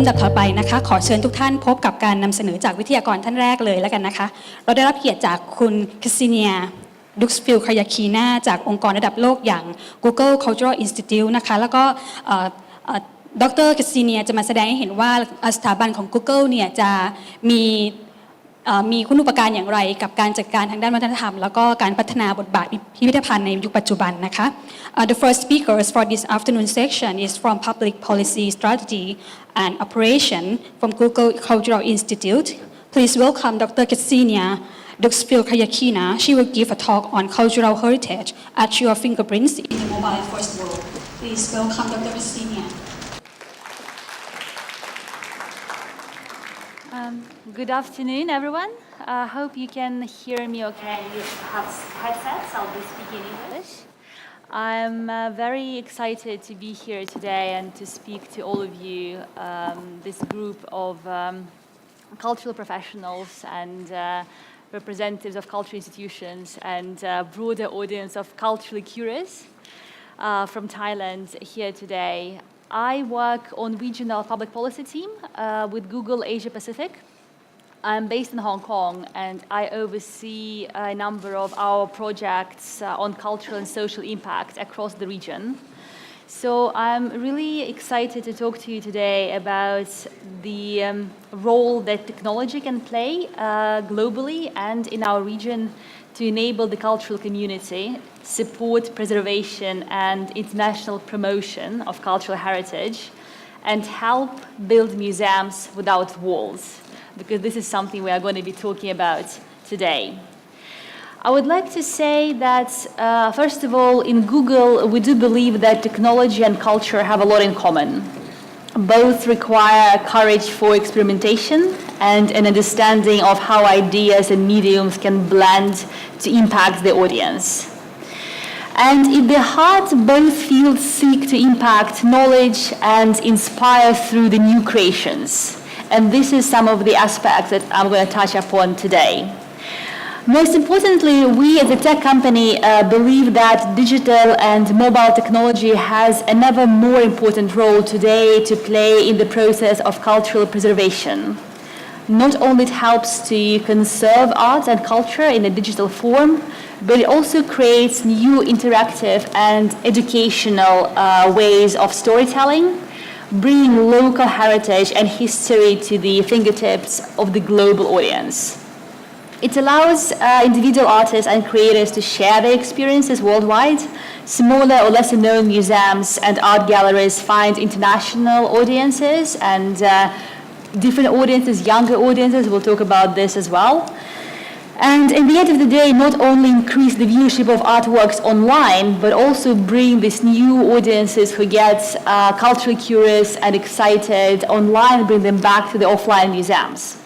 ำดับต่อไปนะคะขอเชิญทุกท่านพบกับการนำเสนอจากวิทยากรท่านแรกเลยแล้วกันนะคะเราได้รับเกียรติจากคุณ Ksenia Duxfield-Karyakina จากองค์กรระดับโลกอย่าง Google Cultural Institute นะคะแล้วก็ดร. Ksenia จะมาแสดงให้เห็นว่าสถาบันของ Google เนี่ยจะมีคุณูปการอย่างไรกับการจัดการทางด้านวัฒนธรรมแล้วก็การพัฒนาบทบาทพิพิธภัณฑ์ในยุคปัจจุบันนะคะ The first speakers for this afternoon section is from Public Policy Strategy and Operation from Google Cultural Institute. Please welcome Dr. Ksenia Duxfield-Karyakina. She will give a talk on cultural heritage at your fingerprints in the mobile first world. Please welcome Dr. Ksenia. Good afternoon, everyone. I hope you can hear me okay. You have headsets. I'll be speaking English. I'm very excited to be here today and to speak to all of you, this group of cultural professionals and representatives of cultural institutions and a broader audience of culturally curious from Thailand here today. I work on regional public policy team with Google Asia Pacific. I'm based in Hong Kong and I oversee a number of our projects on cultural and social impact across the region. So I'm really excited to talk to you today about the role that technology can play globally and in our region to enable the cultural community, support preservation and international promotion of cultural heritage, and help build museums without walls, because this is something we are going to be talking about today. I would like to say that, first of all, in Google, we do believe that technology and culture have a lot in common. Both require courage for experimentation and an understanding of how ideas and mediums can blend to impact the audience. And in the heart, both fields seek to impact knowledge and inspire through the new creations. And this is some of the aspects that I'm going to touch upon today. Most importantly, we as a tech company believe that digital and mobile technology has an ever more important role today to play in the process of cultural preservation. Not only it helps to conserve art and culture in a digital form, but it also creates new interactive and educational ways of storytelling, bringing local heritage and history to the fingertips of the global audience. It allows individual artists and creators to share their experiences worldwide. Smaller or lesser known museums and art galleries find international audiences and different audiences, younger audiences. We'll talk about this as well. And at the end of the day, not only increase the viewership of artworks online, but also bring these new audiences who get culturally curious and excited online, bring them back to the offline museums.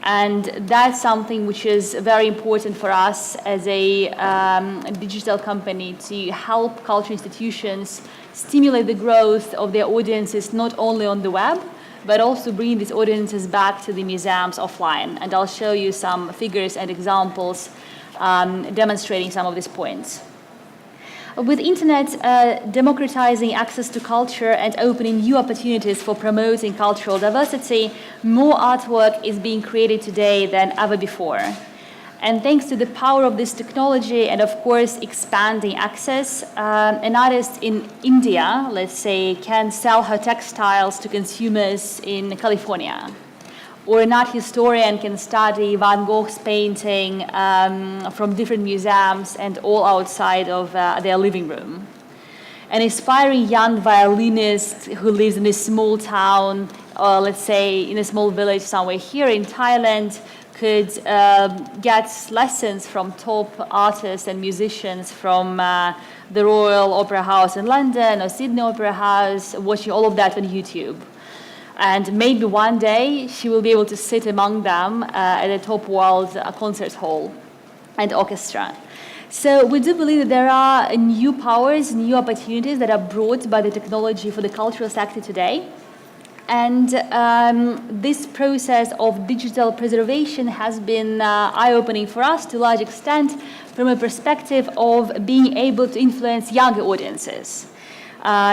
And that's something which is very important for us as a digital company to help cultural institutions stimulate the growth of their audiences not only on the web, but also bring these audiences back to the museums offline. And I'll show you some figures and examples demonstrating some of these points. With internet democratizing access to culture and opening new opportunities for promoting cultural diversity, more artwork is being created today than ever before. And thanks to the power of this technology and, of course, expanding access, an artist in India, let's say, can sell her textiles to consumers in California. Or an art historian can study Van Gogh's painting from different museums and all outside of their living room. An inspiring young violinist who lives in a small town, or let's say in a small village somewhere here in Thailand, could get lessons from top artists and musicians from the Royal Opera House in London or Sydney Opera House, watching all of that on YouTube. And maybe one day she will be able to sit among them at a top world concert hall and orchestra. So we do believe that there are new powers, new opportunities that are brought by the technology for the cultural sector today. And this process of digital preservation has been eye-opening for us to a large extent from a perspective of being able to influence younger audiences.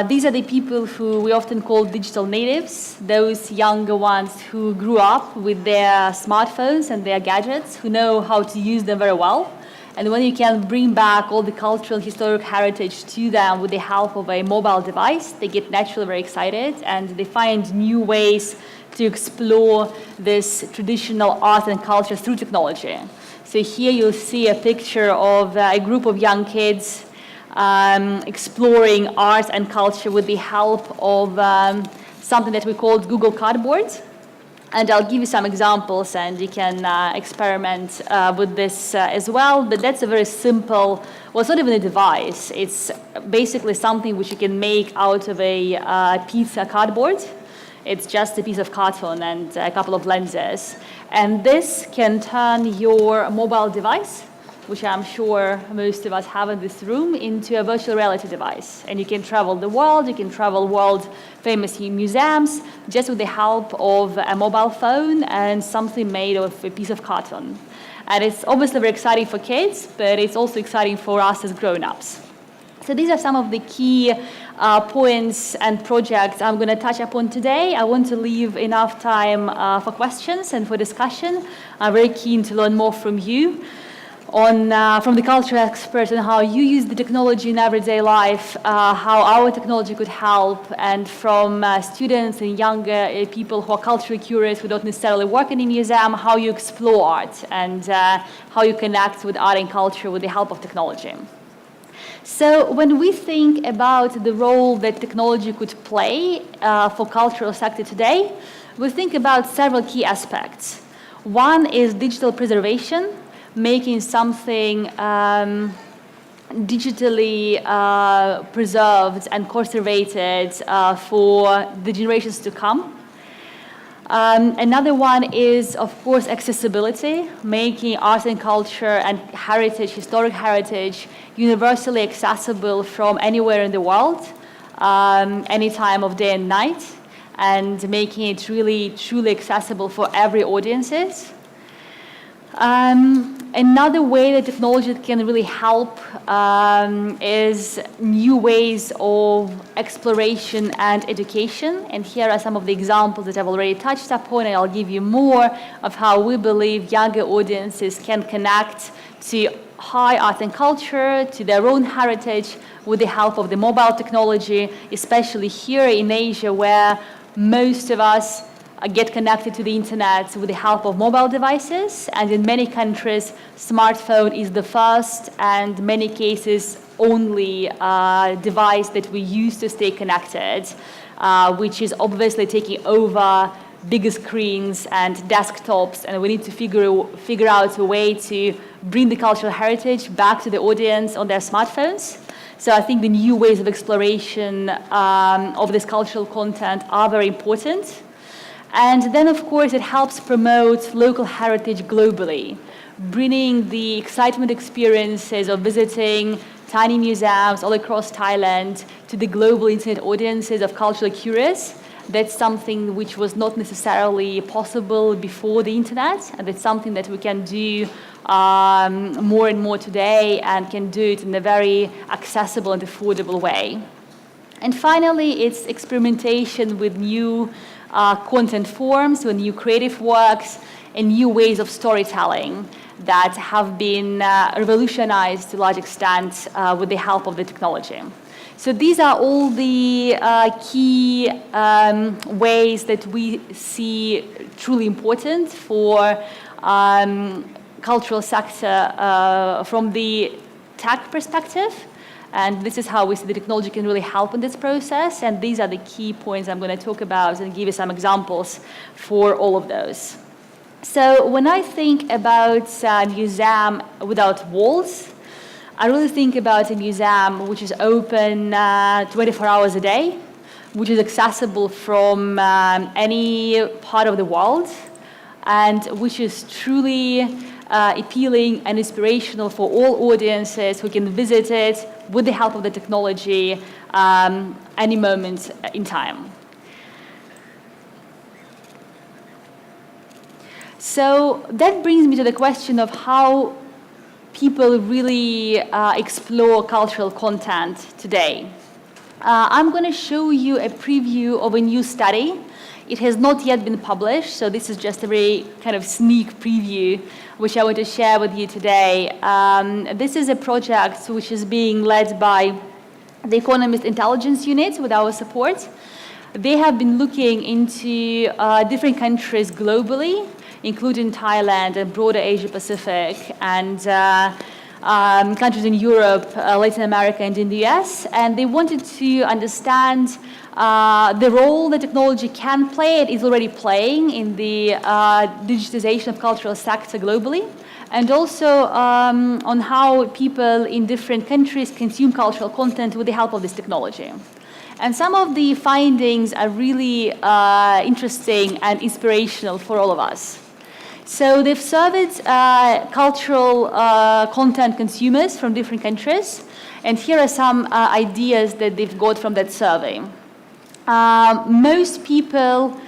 These are the people who we often call digital natives, those younger ones who grew up with their smartphones and their gadgets, who know how to use them very well. And when you can bring back all the cultural, historic heritage to them with the help of a mobile device, they get naturally very excited and they find new ways to explore this traditional art and culture through technology. So here you'll see a picture of a group of young kids exploring art and culture with the help of something that we called Google Cardboard. And I'll give you some examples and you can experiment with this as well. But that's a very simple, well, it's not even a device. It's basically something which you can make out of a pizza cardboard. It's just a piece of carton and a couple of lenses. And this can turn your mobile device, which I'm sure most of us have in this room, into a virtual reality device. And you can travel the world, you can travel world-famous museums just with the help of a mobile phone and something made of a piece of carton. And it's obviously very exciting for kids, but it's also exciting for us as grown-ups. So these are some of the key points and projects I'm going to touch upon today. I want to leave enough time for questions and for discussion. I'm very keen to learn more from you from the cultural experts on how you use the technology in everyday life, how our technology could help, and from students and younger people who are culturally curious, who don't necessarily work in a museum, how you explore art and how you connect with art and culture with the help of technology. So when we think about the role that technology could play for cultural sector today, we think about several key aspects. One is digital preservation, making something digitally preserved and conservated for the generations to come. Another one is, of course, accessibility, making art and culture and heritage, historic heritage, universally accessible from anywhere in the world, any time of day and night, and making it really, truly accessible for every audiences. Another way that technology can really help is new ways of exploration and education. And here are some of the examples that I've already touched upon, and I'll give you more of how we believe younger audiences can connect to high art and culture, to their own heritage, with the help of the mobile technology, especially here in Asia, where most of us get connected to the internet with the help of mobile devices, and in many countries, smartphone is the first and many cases only device that we use to stay connected, which is obviously taking over bigger screens and desktops, and we need to figure out a way to bring the cultural heritage back to the audience on their smartphones. So I think the new ways of exploration of this cultural content are very important. And then, of course, it helps promote local heritage globally, bringing the excitement experiences of visiting tiny museums all across Thailand to the global internet audiences of culturally curious. That's something which was not necessarily possible before the internet, and it's something that we can do more and more today, and can do it in a very accessible and affordable way. And finally, it's experimentation with new content forms, with new creative works, and new ways of storytelling that have been revolutionized to a large extent with the help of the technology. So these are all the key ways that we see truly important for cultural sector from the tech perspective. And this is how we see the technology can really help in this process. And these are the key points I'm going to talk about and give you some examples for all of those. So when I think about a museum without walls, I really think about a museum which is open 24 hours a day, which is accessible from any part of the world, and which is truly appealing and inspirational for all audiences who can visit it with the help of the technology any moment in time. So that brings me to the question of how people really explore cultural content today. I'm going to show you a preview of a new study. It has not yet been published, so this is just a very kind of sneak preview which I want to share with you today. This is a project which is being led by the Economist Intelligence Unit with our support. They have been looking into different countries globally, including Thailand and broader Asia Pacific, and countries in Europe, Latin America, and in the US. And they wanted to understand the role that technology can play and is already playing in the digitization of cultural sector globally, and also on how people in different countries consume cultural content with the help of this technology. And some of the findings are really interesting and inspirational for all of us. So they've surveyed cultural content consumers from different countries, and here are some ideas that they've got from that survey. Most people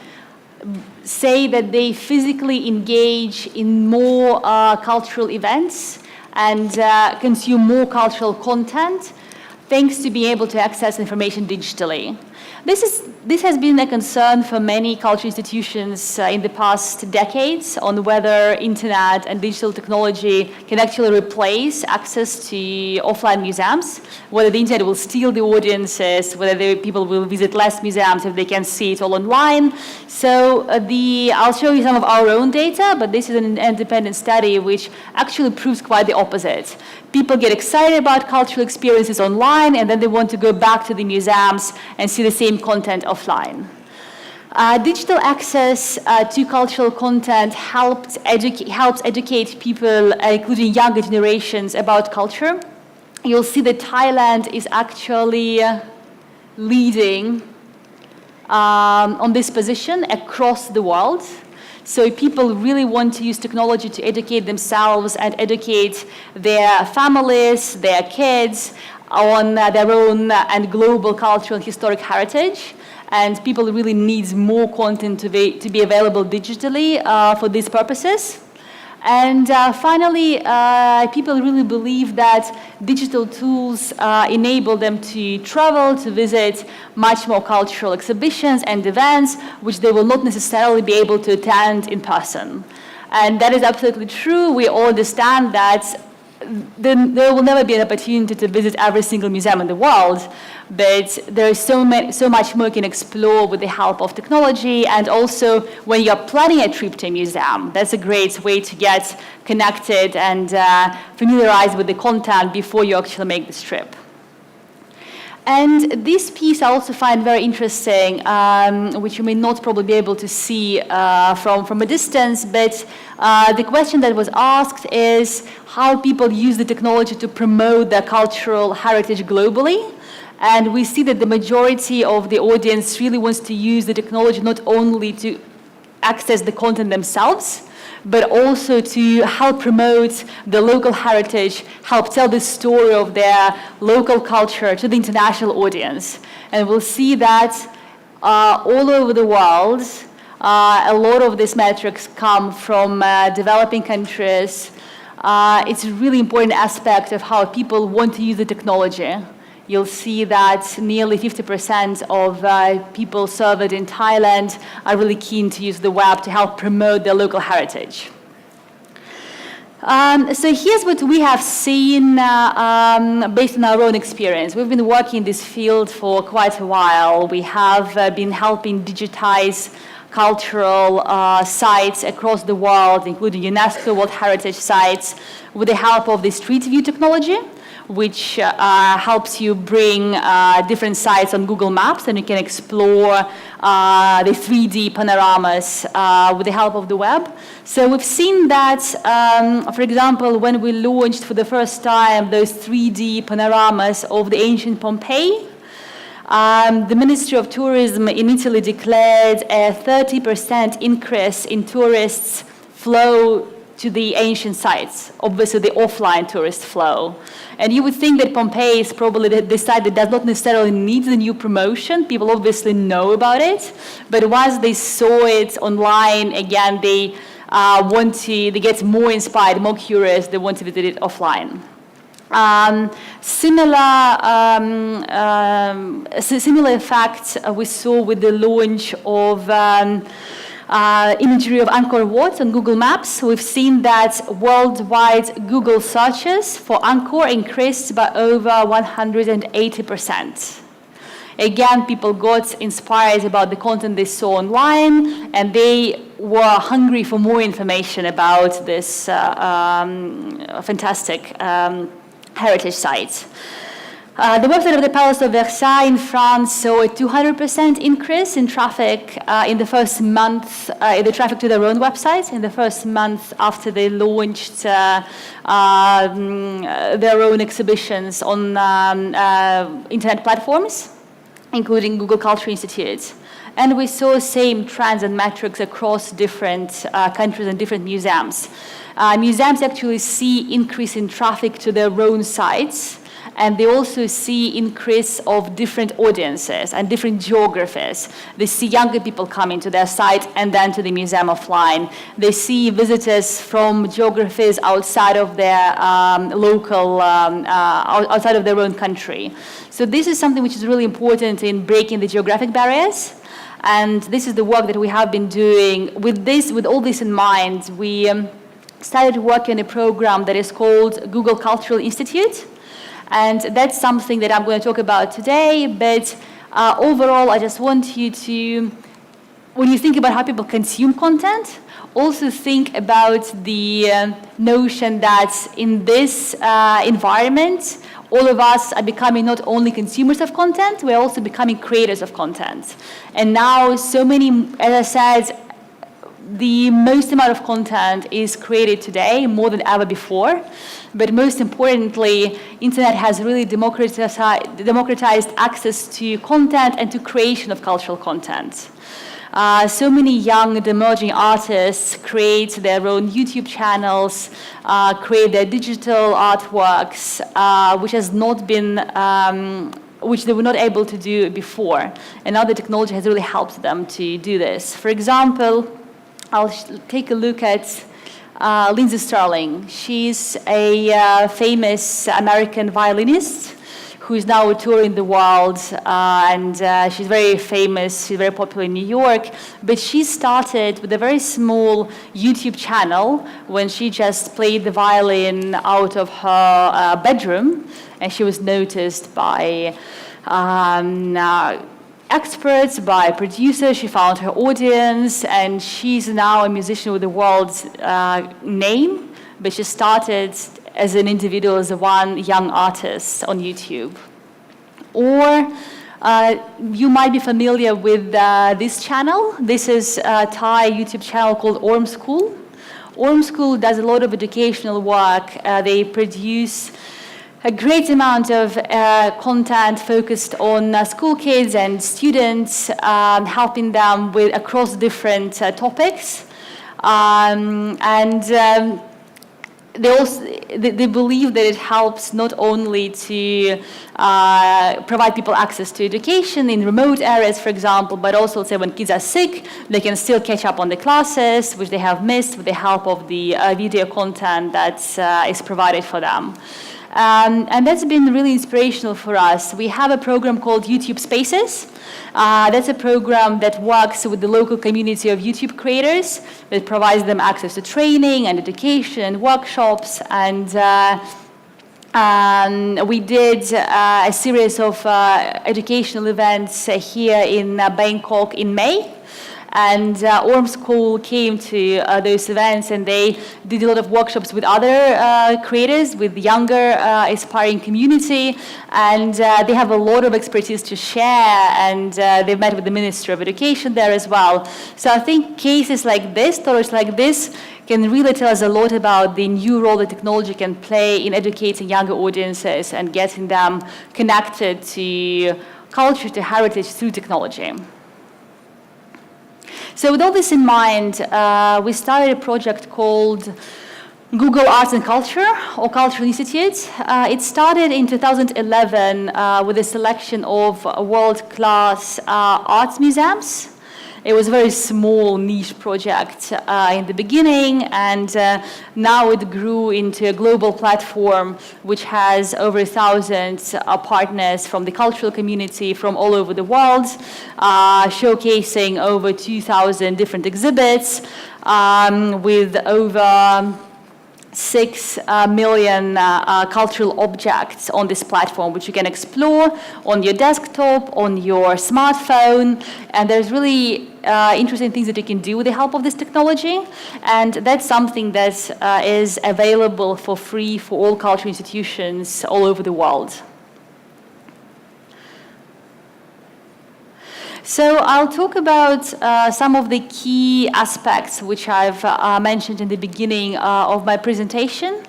say that they physically engage in more cultural events and consume more cultural content thanks to being able to access information digitally. This has been a concern for many cultural institutions in the past decades on whether internet and digital technology can actually replace access to offline museums, whether the internet will steal the audiences, whether people will visit less museums if they can see it all online. So I'll show you some of our own data, but this is an independent study which actually proves quite the opposite. People get excited about cultural experiences online, and then they want to go back to the museums and see the same content offline. Digital access to cultural content helps educate people, including younger generations, about culture. You'll see that Thailand is actually leading on this position across the world. So people really want to use technology to educate themselves and educate their families, their kids on their own and global cultural and historic heritage. And people really need more content to be available digitally for these purposes. And finally, people really believe that digital tools enable them to travel, to visit much more cultural exhibitions and events, which they will not necessarily be able to attend in person. And that is absolutely true. We all understand that there will never be an opportunity to visit every single museum in the world, but there is so much more you can explore with the help of technology. And also, when you're planning a trip to a museum, that's a great way to get connected and familiarized with the content before you actually make this trip. And this piece I also find very interesting, which you may not probably be able to see from a distance, but the question that was asked is how people use the technology to promote their cultural heritage globally. And we see that the majority of the audience really wants to use the technology not only to access the content themselves, but also to help promote the local heritage, help tell the story of their local culture to the international audience. And we'll see that all over the world, a lot of these metrics come from developing countries. It's a really important aspect of how people want to use the technology. You'll see that nearly 50% of people surveyed in Thailand are really keen to use the web to help promote their local heritage. So here's what we have seen based on our own experience. We've been working in this field for quite a while. We have been helping digitize cultural sites across the world, including UNESCO World Heritage sites, with the help of the Street View technology, which helps you bring different sites on Google Maps, and you can explore the 3D panoramas with the help of the web. So we've seen that, for example, when we launched for the first time those 3D panoramas of the ancient Pompeii, the Ministry of Tourism in Italy declared a 30% increase in tourists' flow to the ancient sites, obviously the offline tourist flow. And you would think that Pompeii is probably the site that does not necessarily need the new promotion. People obviously know about it, but once they saw it online, again, they get more inspired, more curious, they want to visit it offline. Similar effects we saw with the launch of imagery of Angkor Wat on Google Maps. We've seen that worldwide Google searches for Angkor increased by over 180%. Again, people got inspired about the content they saw online, and they were hungry for more information about this fantastic heritage site. The website of the Palace of Versailles in France saw a 200% increase in traffic in the first month, in the traffic to their own website in the first month after they launched their own exhibitions on internet platforms, including Google Culture Institute. And we saw same trends and metrics across different countries and different museums. Museums actually see increase in traffic to their own sites, and they also see increase of different audiences and different geographies. They see younger people coming to their site and then to the museum offline. They see visitors from geographies outside of their outside of their own country. So this is something which is really important in breaking the geographic barriers. And this is the work that we have been doing. With all this in mind, we started working on a program that is called Google Cultural Institute. And that's something that I'm going to talk about today. But overall, I just want you to, when you think about how people consume content, also think about the notion that in this environment, all of us are becoming not only consumers of content, we're also becoming creators of content. And now so many, as I said, the most amount of content is created today, more than ever before. But most importantly, internet has really democratized access to content and to creation of cultural content. So many young and emerging artists create their own YouTube channels, create their digital artworks, which has not been, which they were not able to do before. And now the technology has really helped them to do this. For example, I'll take a look at Lindsey Sterling. She's a famous American violinist who is now touring the world, and she's very famous, she's very popular in New York, but she started with a very small YouTube channel when she just played the violin out of her bedroom, and she was noticed by experts, by producers. She found her audience, and she's now a musician with the world's name, but she started as an individual, as one young artist on YouTube. Or you might be familiar with this channel. This is a Thai YouTube channel called Orm School. Orm School does a lot of educational work. They produce a great amount of content focused on school kids and students, helping them with across different topics. They believe that it helps not only to provide people access to education in remote areas, for example, but also, say, when kids are sick, they can still catch up on the classes which they have missed with the help of the video content that is provided for them. And that's been really inspirational for us. We have a program called YouTube Spaces. That's a program that works with the local community of YouTube creators, that provides them access to training and education and workshops. And we did a series of educational events here in Bangkok in May. And Orm School came to those events, and they did a lot of workshops with other creators, with the younger aspiring community, and they have a lot of expertise to share, and they've met with the Ministry of Education there as well. So I think cases like this, stories like this, can really tell us a lot about the new role that technology can play in educating younger audiences and getting them connected to culture, to heritage through technology. So with all this in mind, we started a project called Google Arts and Culture, or Cultural Institute. It started in 2011 with a selection of world-class arts museums. It was a very small niche project in the beginning, and now it grew into a global platform which has over 1,000 partners from the cultural community from all over the world, showcasing over 2,000 different exhibits with over 6 million cultural objects on this platform, which you can explore on your desktop, on your smartphone, and there's really interesting things that you can do with the help of this technology, and that's something that is available for free for all cultural institutions all over the world. So I'll talk about some of the key aspects which I've mentioned in the beginning of my presentation.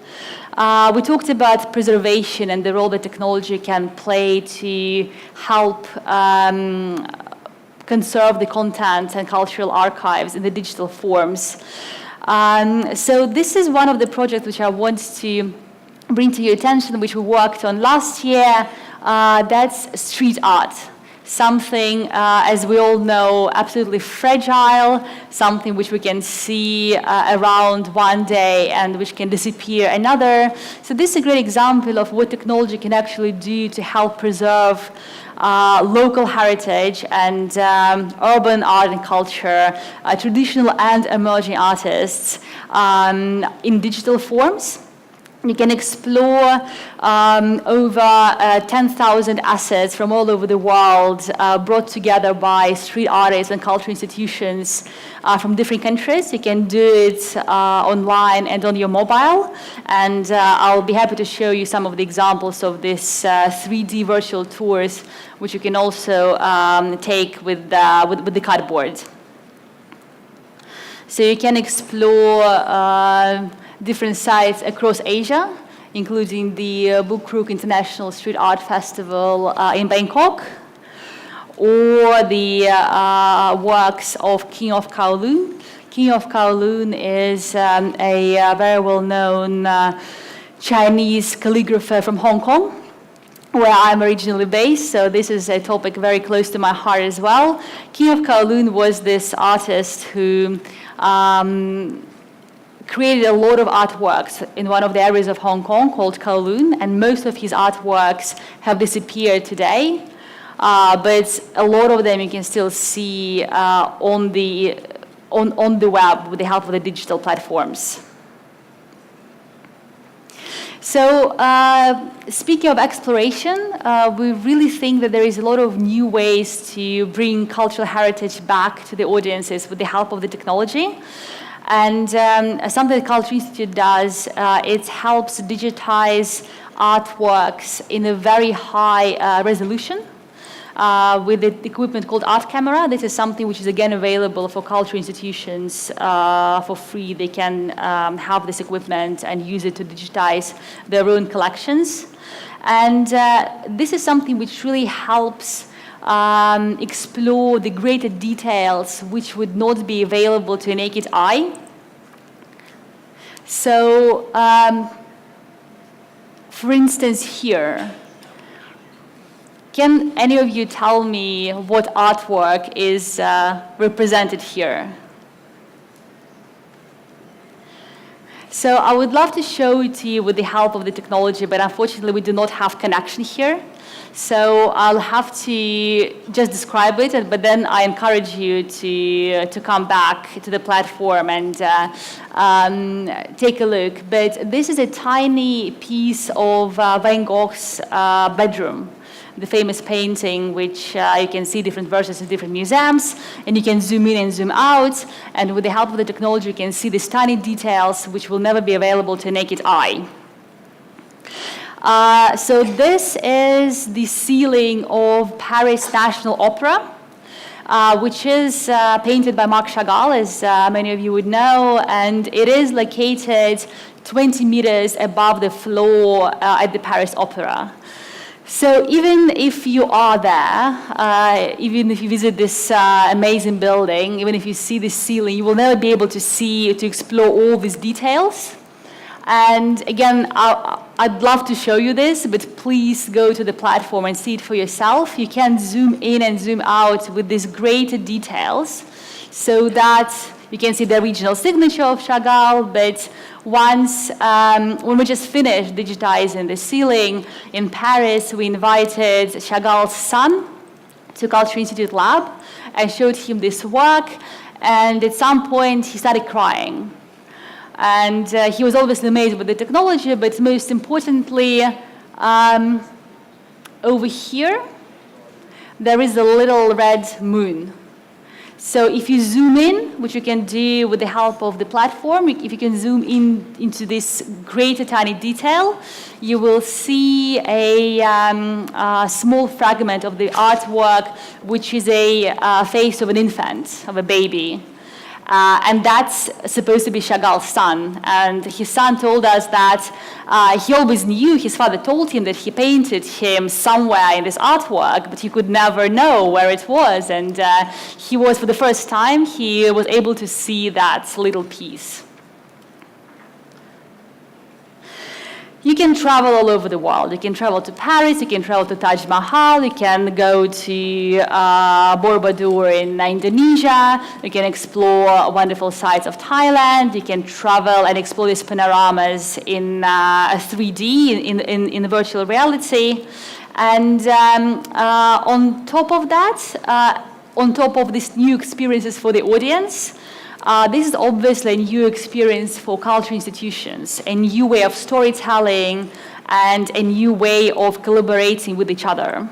We talked about preservation and the role that technology can play to help conserve the content and cultural archives in the digital forms. So this is one of the projects which I want to bring to your attention, which we worked on last year. That's street art. Something, as we all know, absolutely fragile, something which we can see around one day and which can disappear another. So this is a great example of what technology can actually do to help preserve local heritage and urban art and culture, traditional and emerging artists in digital forms. You can explore over 10,000 assets from all over the world brought together by street artists and cultural institutions from different countries. You can do it online and on your mobile. And I'll be happy to show you some of the examples of this 3D virtual tours, which you can also take with the cardboard. So you can explore different sites across Asia, including the Bangkok International Street Art Festival in Bangkok, or the works of King of Kowloon. King of Kowloon is a very well-known Chinese calligrapher from Hong Kong, where I'm originally based, so this is a topic very close to my heart as well. King of Kowloon was this artist who created a lot of artworks in one of the areas of Hong Kong called Kowloon, and most of his artworks have disappeared today, but a lot of them you can still see on the web with the help of the digital platforms. So speaking of exploration, we really think that there is a lot of new ways to bring cultural heritage back to the audiences with the help of the technology. And something that Culture Institute does, it helps digitize artworks in a very high resolution with the equipment called Art Camera. This is something which is again available for cultural institutions for free. They can have this equipment and use it to digitize their own collections. And this is something which really helps explore the greater details which would not be available to a naked eye. So, for instance, here, can any of you tell me what artwork is represented here? So I would love to show it to you with the help of the technology, but unfortunately we do not have connection here. So I'll have to just describe it, but then I encourage you to come back to the platform and take a look. But this is a tiny piece of Van Gogh's bedroom, the famous painting, which you can see different versions in different museums, and you can zoom in and zoom out, and with the help of the technology you can see these tiny details which will never be available to a naked eye. So this is the ceiling of Paris National Opera, which is painted by Marc Chagall, as many of you would know, and it is located 20 meters above the floor at the Paris Opera. So even if you are there, even if you visit this amazing building, even if you see this ceiling, you will never be able to explore all these details. And again, I'd love to show you this, but please go to the platform and see it for yourself. You can zoom in and zoom out with these greater details. so that you can see the regional signature of Chagall, but once, when we just finished digitizing the ceiling in Paris, we invited Chagall's son to Culture Institute lab and showed him this work, and at some point he started crying. And he was obviously amazed with the technology, but most importantly, over here, there is a little red moon. So if you zoom in, which you can do with the help of the platform, if you can zoom in into this greater tiny detail, you will see a small fragment of the artwork, which is a face of an infant, of a baby. And that's supposed to be Chagall's son. And his son told us that he always knew, his father told him that he painted him somewhere in this artwork, but he could never know where it was. And he was, for the first time, he was able to see that little piece. You can travel all over the world. You can travel to Paris, you can travel to Taj Mahal, you can go to Borobudur in Indonesia, you can explore wonderful sites of Thailand, you can travel and explore these panoramas in 3D, in virtual reality. And on top of that, on top of these new experiences for the audience, this is obviously a new experience for culture institutions, a new way of storytelling and a new way of collaborating with each other.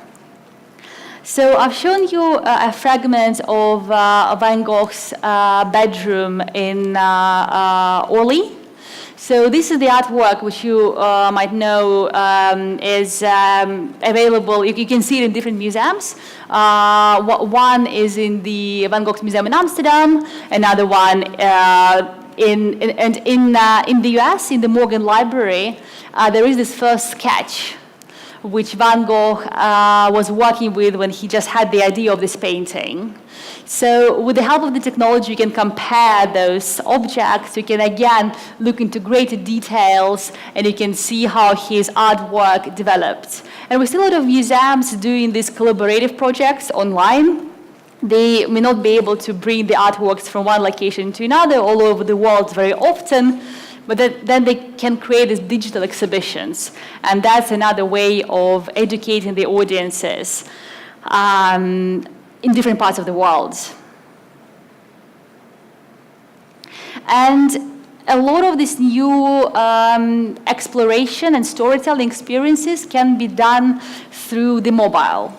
So I've shown you a fragment of Van Gogh's bedroom in Orly. So this is the artwork which you might know is available. You can see it in different museums. One is in the Van Gogh's Museum in Amsterdam. Another one in the US, in the Morgan Library, there is this first sketch which Van Gogh was working with when he just had the idea of this painting. So with the help of the technology, you can compare those objects. You can, again, look into greater details, and you can see how his artwork developed. And we see a lot of museums doing these collaborative projects online. They may not be able to bring the artworks from one location to another all over the world very often, but then they can create these digital exhibitions. And that's another way of educating the audiences in different parts of the world. And a lot of this new exploration and storytelling experiences can be done through the mobile.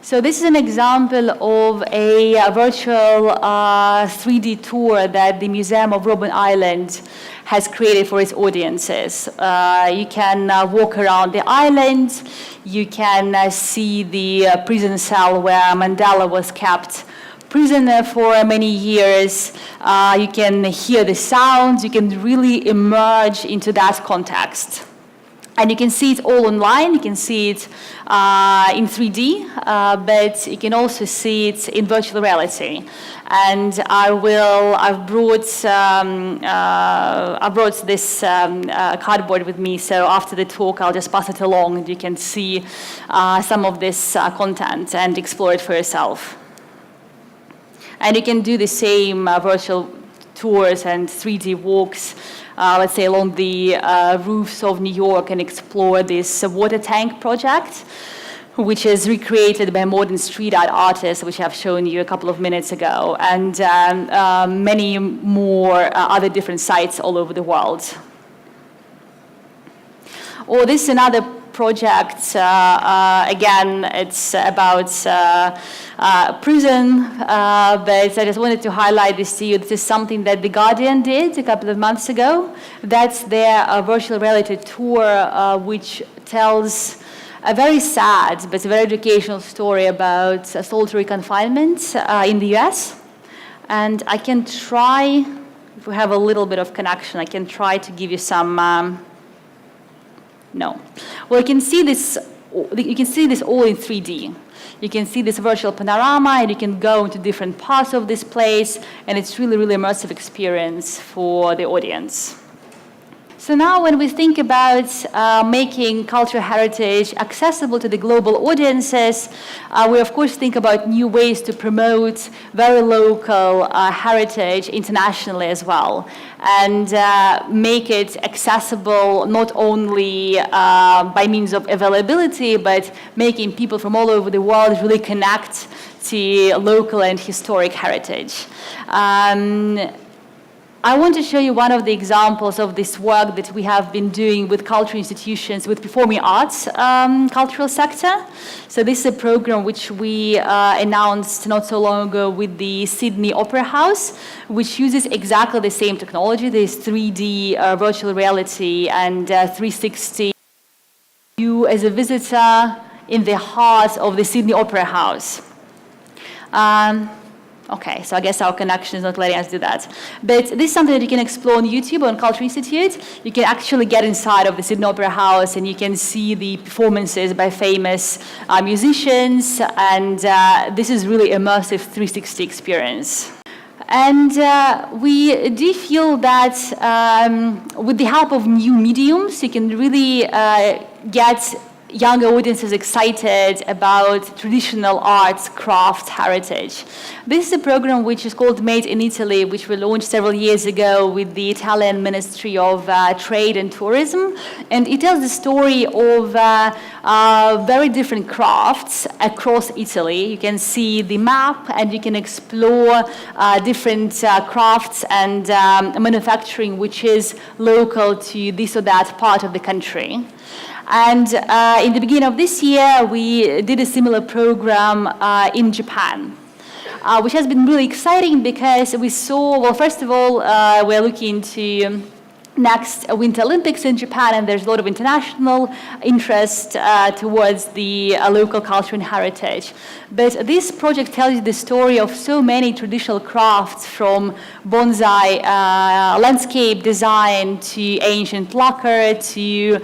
So this is an example of a virtual 3D tour that the Museum of Robben Island has created for its audiences. You can walk around the island, you can see the prison cell where Mandela was kept prisoner for many years. You can hear the sounds, you can really emerge into that context. And you can see it all online, you can see it in 3D, but you can also see it in virtual reality. And I've brought this cardboard with me, so after the talk I'll just pass it along and you can see some of this content and explore it for yourself. And you can do the same virtual tours and 3D walks, let's say along the roofs of New York, and explore this water tank project, which is recreated by modern street art artists, which I've shown you a couple of minutes ago, and many more other different sites all over the world. Or this is another project, again, it's about prison, but I just wanted to highlight this to you. This is something that The Guardian did a couple of months ago. That's their virtual reality tour, which tells a very sad but very educational story about solitary confinement in the US. And I can try, if we have a little bit of connection, I can try to give you some, no. Well, you can see this all in 3D. You can see this virtual panorama, and you can go into different parts of this place, and it's really, really immersive experience for the audience. So now when we think about making cultural heritage accessible to the global audiences, we of course think about new ways to promote very local heritage internationally as well, and make it accessible not only by means of availability, but making people from all over the world really connect to local and historic heritage. I want to show you one of the examples of this work that we have been doing with cultural institutions, with performing arts cultural sector. So this is a program which we announced not so long ago with the Sydney Opera House, which uses exactly the same technology. There's 3D virtual reality and 360. You as a visitor in the heart of the Sydney Opera House. Okay, so I guess our connection is not letting us do that. But this is something that you can explore on YouTube, on Culture Institute. You can actually get inside of the Sydney Opera House and you can see the performances by famous musicians. And this is really immersive 360 experience. And we do feel that with the help of new mediums, you can really get younger audiences excited about traditional arts, crafts, heritage. This is a program which is called Made in Italy, which we launched several years ago with the Italian Ministry of Trade and Tourism. And it tells the story of very different crafts across Italy. You can see the map and you can explore different crafts and manufacturing which is local to this or that part of the country. And in the beginning of this year, we did a similar program in Japan, which has been really exciting because we saw, well, first of all, we're looking to next Winter Olympics in Japan, and there's a lot of international interest towards the local culture and heritage. But this project tells you the story of so many traditional crafts, from bonsai landscape design to ancient lacquer to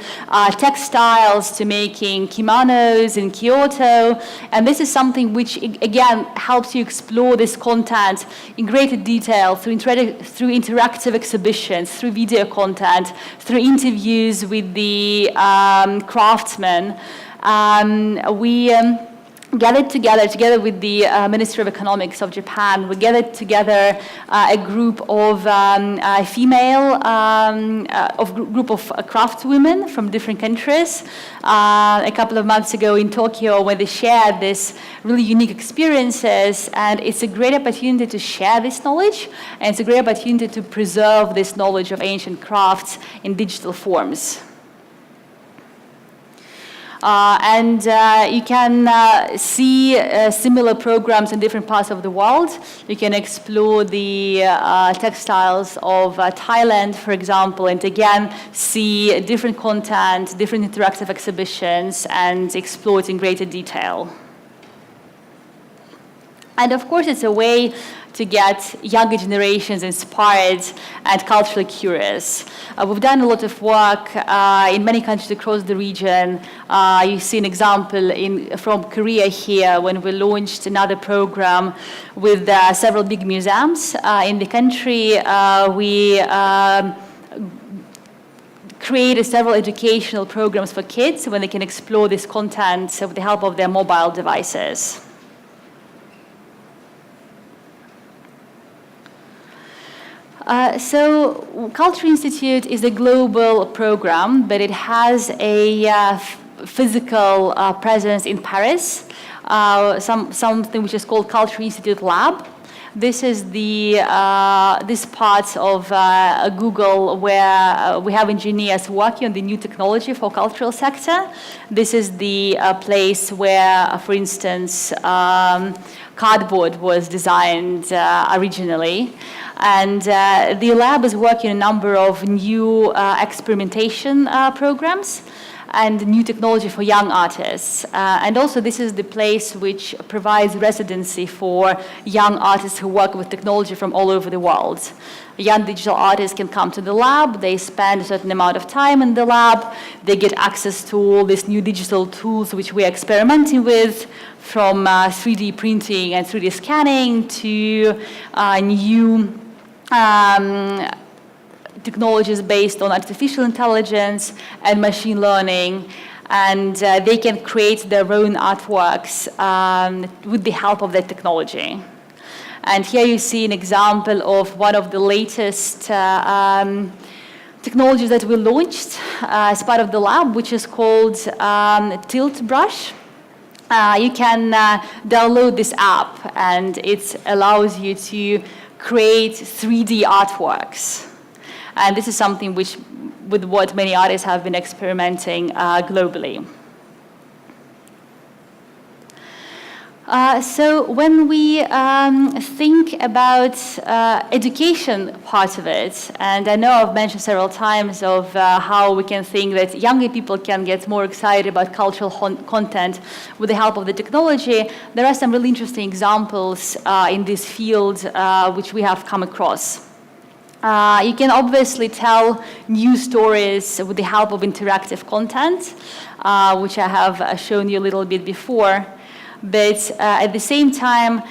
textiles to making kimonos in Kyoto. And this is something which, again, helps you explore this content in greater detail through interactive exhibitions, through video content, through interviews with the craftsmen. We gathered together with the Ministry of Economics of Japan. We gathered together a group of group of craftswomen from different countries a couple of months ago in Tokyo, where they shared this really unique experiences. And it's a great opportunity to share this knowledge, and it's a great opportunity to preserve this knowledge of ancient crafts in digital forms. You can see similar programs in different parts of the world. You can explore the textiles of Thailand, for example, and again see different content, different interactive exhibitions, and explore it in greater detail. And of course, it's a way to get younger generations inspired and culturally curious. We've done a lot of work in many countries across the region. You see an example from Korea here, when we launched another program with several big museums in the country. We created several educational programs for kids when they can explore this content with the help of their mobile devices. So Culture Institute is a global program, but it has a physical presence in Paris, something which is called Culture Institute Lab. This is this part of Google where we have engineers working on the new technology for cultural sector. This is the place where, for instance, cardboard was designed originally. And the lab is working on a number of new experimentation programs and new technology for young artists. And also this is the place which provides residency for young artists who work with technology from all over the world. Young digital artists can come to the lab, they spend a certain amount of time in the lab, they get access to all these new digital tools which we are experimenting with, from 3D printing and 3D scanning to new technologies based on artificial intelligence and machine learning, and they can create their own artworks with the help of that technology. And here you see an example of one of the latest technologies that we launched as part of the lab, which is called Tilt Brush. You can download this app, and it allows you to create 3D artworks. And this is something with what many artists have been experimenting globally. So when we think about education part of it, and I know I've mentioned several times of how we can think that younger people can get more excited about cultural content with the help of the technology, there are some really interesting examples in this field which we have come across. You can obviously tell new stories with the help of interactive content, which I have shown you a little bit before. But at the same time,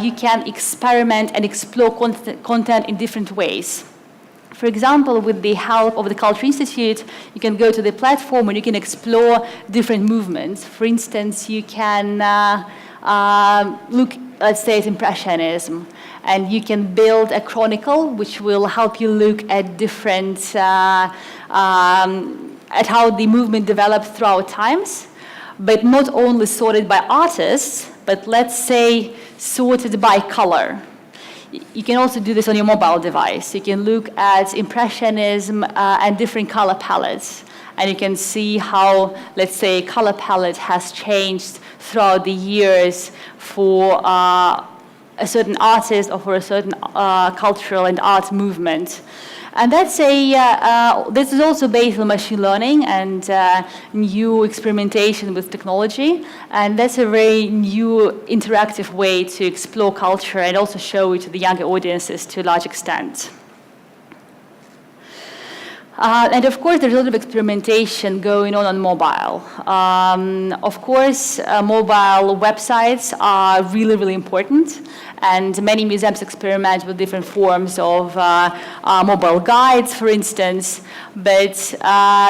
you can experiment and explore content in different ways. For example, with the help of the Culture Institute, you can go to the platform and you can explore different movements. For instance, you can look, let's say, at Impressionism, and you can build a chronicle which will help you look at different, at how the movement developed throughout times, but not only sorted by artists, but let's say sorted by color. You can also do this on your mobile device. You can look at Impressionism and different color palettes, and you can see how, let's say, color palette has changed throughout the years for a certain artist or for a certain cultural and art movement. And that's this is also based on machine learning and new experimentation with technology. And that's a very new interactive way to explore culture and also show it to the younger audiences to a large extent. And of course, there's a lot of experimentation going on mobile. Of course, mobile websites are really, really important. And many museums experiment with different forms of mobile guides, for instance. But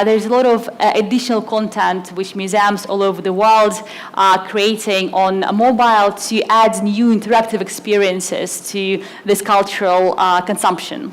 there's a lot of additional content which museums all over the world are creating on mobile to add new interactive experiences to this cultural consumption.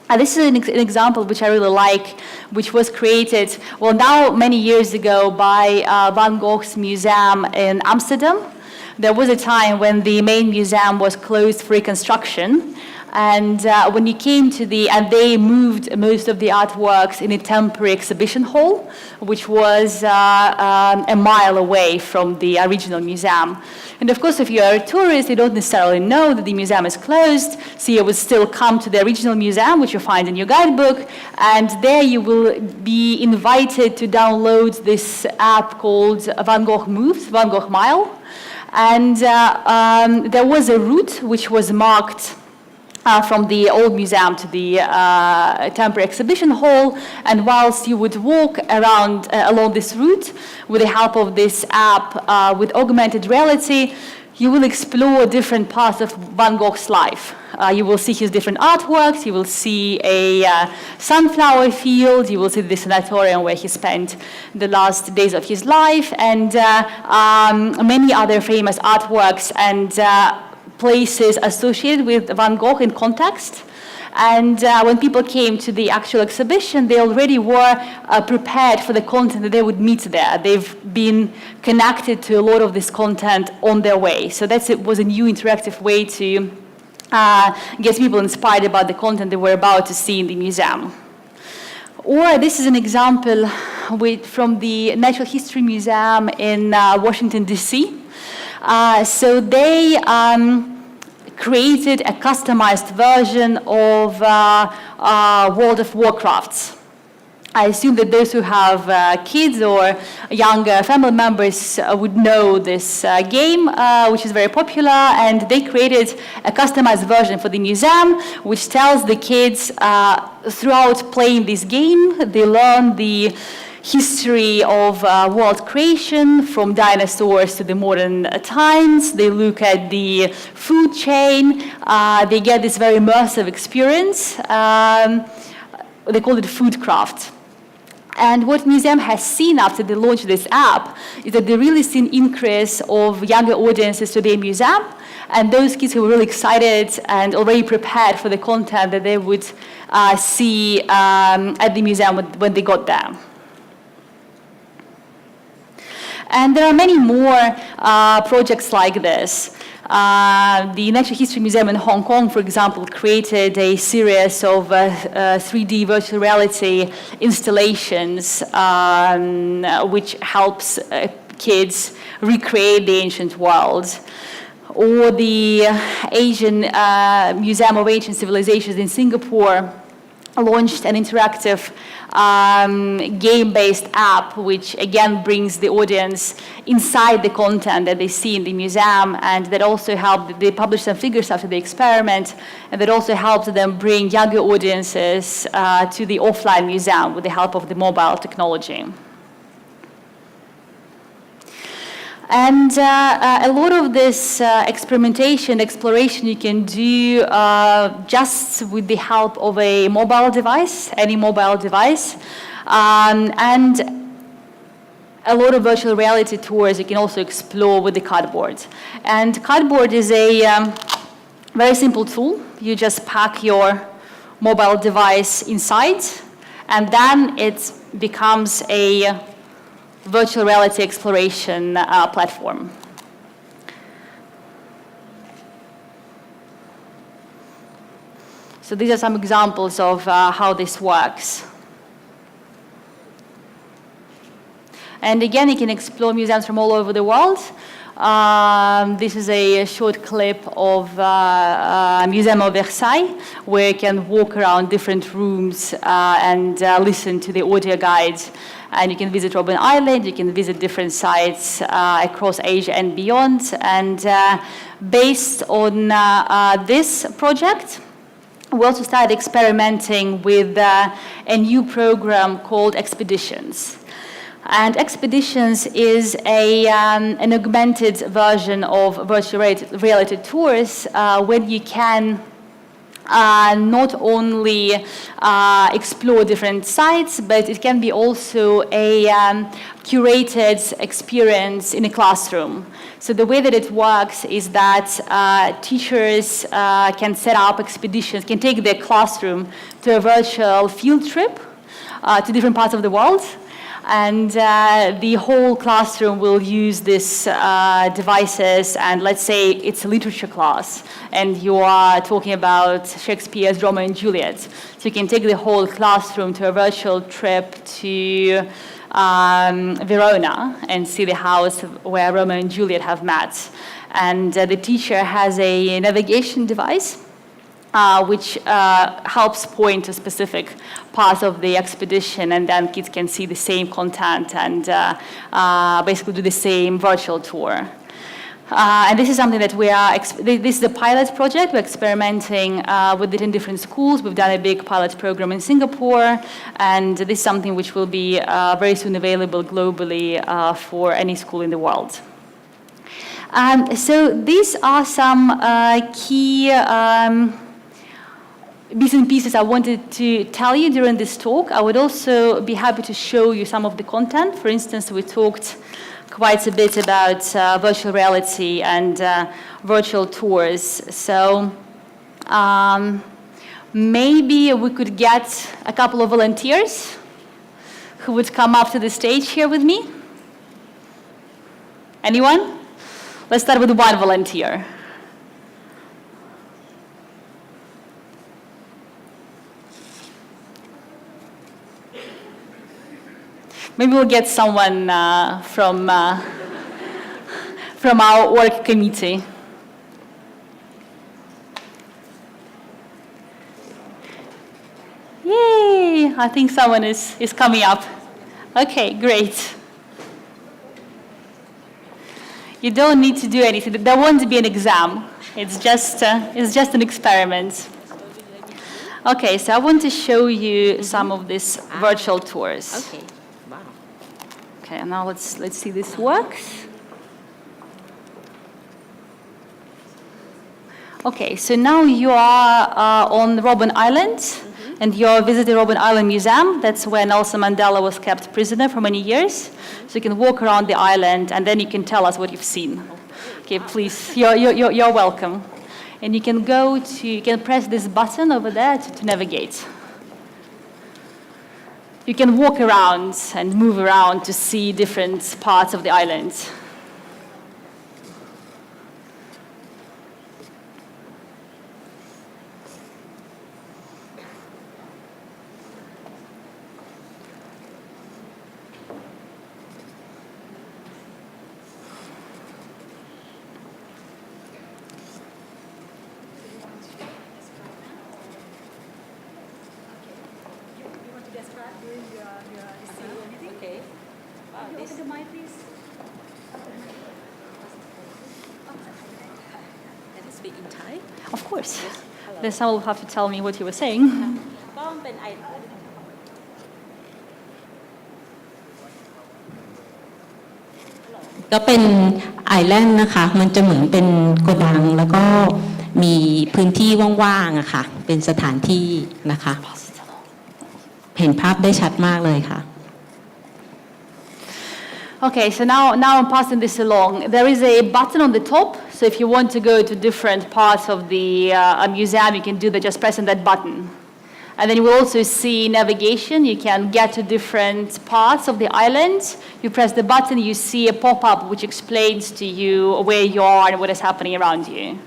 This is an example which I really like, which was created, well, now many years ago by Van Gogh's museum in Amsterdam. There was a time when the main museum was closed for reconstruction, and when you came to and they moved most of the artworks in a temporary exhibition hall, which was a mile away from the original museum. And of course, if you are a tourist, you don't necessarily know that the museum is closed, so you would still come to the original museum, which you find in your guidebook, and there you will be invited to download this app called Van Gogh Moves, Van Gogh Mile. And there was a route which was marked from the old museum to the temporary exhibition hall, and whilst you would walk around along this route with the help of this app with augmented reality, you will explore different parts of Van Gogh's life. You will see his different artworks, you will see a sunflower field, you will see the Auditorium where he spent the last days of his life, and many other famous artworks and places associated with Van Gogh in context. And when people came to the actual exhibition, they already were prepared for the content that they would meet there. They've been connected to a lot of this content on their way. So it was a new interactive way to get people inspired about the content they were about to see in the museum. Or this is an example from the Natural History Museum in Washington, D.C. So they created a customized version of World of Warcraft. I assume that those who have kids or younger family members would know this game, which is very popular, and they created a customized version for the museum, which tells the kids throughout playing this game, they learn the history of world creation from dinosaurs to the modern times. They look at the food chain. They get this very immersive experience. they call it food craft. And what museum has seen after the launch of this app is that they really seen increase of younger audiences to their museum, and those kids who were really excited and already prepared for the content that they would see at the museum when they got there. And there are many more projects like this. The Natural History Museum in Hong Kong, for example, created a series of 3D virtual reality installations which helps kids recreate the ancient world. Or the Asian Museum of Ancient Civilizations in Singapore launched an interactive game-based app, which again brings the audience inside the content that they see in the museum, and that also helped, they published some figures after the experiment, and that also helped them bring younger audiences to the offline museum with the help of the mobile technology. And a lot of this experimentation, exploration you can do just with the help of a mobile device, any mobile device. And a lot of virtual reality tours you can also explore with the cardboard. And cardboard is a very simple tool. You just pack your mobile device inside, and then it becomes a virtual reality exploration platform. So these are some examples of how this works. And again, you can explore museums from all over the world. This is a short clip of Museum of Versailles, where you can walk around different rooms and listen to the audio guides. And you can visit Robben Island, you can visit different sites across Asia and beyond. And based on this project, we also started experimenting with a new program called Expeditions. And Expeditions is an augmented version of virtual reality tours when you can not only explore different sites, but it can be also a curated experience in a classroom. So the way that it works is that teachers can set up expeditions, can take their classroom to a virtual field trip to different parts of the world. And the whole classroom will use these devices, and let's say it's a literature class, and you are talking about Shakespeare's Romeo and Juliet. So you can take the whole classroom to a virtual trip to Verona and see the house where Romeo and Juliet have met. And the teacher has a navigation device which helps point to specific parts of the expedition, and then kids can see the same content and basically do the same virtual tour. And this is something that we are, this is a pilot project. We're experimenting with it in different schools. We've done a big pilot program in Singapore, and this is something which will be very soon available globally for any school in the world. So these are some key bits and pieces I wanted to tell you during this talk. I would also be happy to show you some of the content. For instance, we talked quite a bit about virtual reality and virtual tours. So maybe we could get a couple of volunteers who would come up to the stage here with me. Anyone? Let's start with one volunteer. Maybe we'll get someone from our work committee. Yay! I think someone is coming up. Okay, great. You don't need to do anything. There won't be an exam. It's just an experiment. Okay, so I want to show you some of these virtual tours. Okay. Okay, now let's see this works. Okay, so now you are on Robben Island, and you're visiting Robben Island Museum. That's where Nelson Mandela was kept prisoner for many years. So you can walk around the island, and then you can tell us what you've seen. Okay, please, you're welcome. And you can you can press this button over there to navigate. You can walk around and move around to see different parts of the island. In Thai? Of course. Then someone will have to tell me what you were saying. ก็เป็นไอแลนด์นะคะมันจะเหมือนเป็นโกดังแล้วก็มีพื้นที่ว่างๆอะค่ะเป็นสถานที่นะคะเห็นภาพได้ชัดมากเลยค่ะ Okay, so now I'm passing this along. There is a button on the top, so if you want to go to different parts of the museum, you can do that just pressing that button. And then you will also see navigation. You can get to different parts of the island. You press the button, you see a pop-up which explains to you where you are and what is happening around you.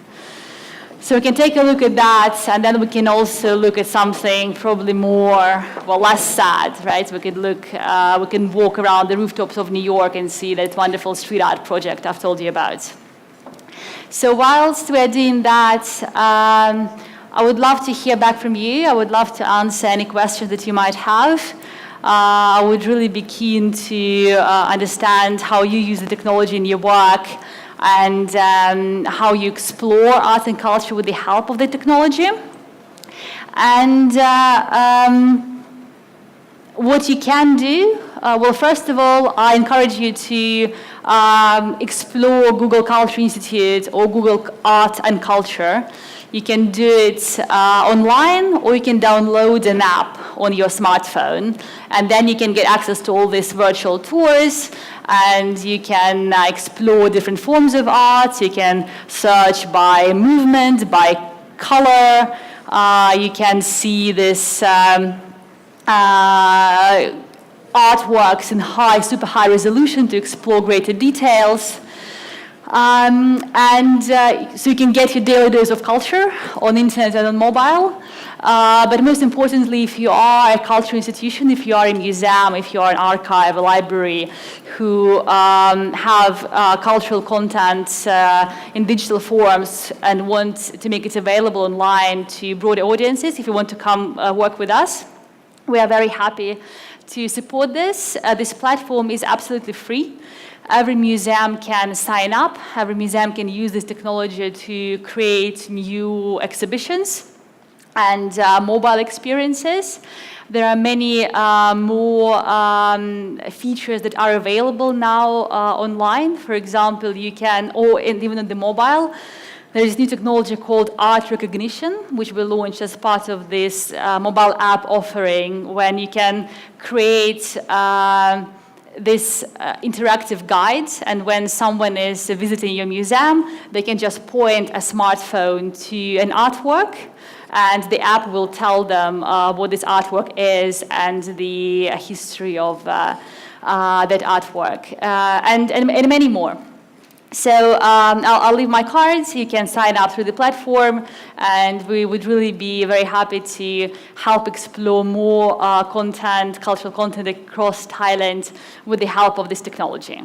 So we can take a look at that, and then we can also look at something probably more, less sad, right? We can walk around the rooftops of New York and see that wonderful street art project I've told you about. So whilst we're doing that, I would love to hear back from you. I would love to answer any questions that you might have. I would really be keen to understand how you use the technology in your work, and how you explore art and culture with the help of the technology. And what you can do, first of all, I encourage you to explore Google Culture Institute or Google Art and Culture. You can do it online, or you can download an app on your smartphone, and then you can get access to all these virtual tours, and you can explore different forms of art. You can search by movement, by color. You can see this artworks in super high resolution to explore greater details. So you can get your daily dose of culture on internet and on mobile. But most importantly, if you are a cultural institution, if you are a museum, if you are an archive, a library who have cultural content in digital forms and want to make it available online to broader audiences, if you want to come work with us, we are very happy to support this. This platform is absolutely free. Every museum can sign up. Every museum can use this technology to create new exhibitions and mobile experiences. There are many more features that are available now online. For example, you can, even on the mobile, there is new technology called art recognition, which we launched as part of this mobile app offering, when you can create this interactive guide, and when someone is visiting your museum, they can just point a smartphone to an artwork, and the app will tell them what this artwork is and the history of that artwork, and many more. So I'll leave my cards. You can sign up through the platform, and we would really be very happy to help explore more cultural content across Thailand with the help of this technology.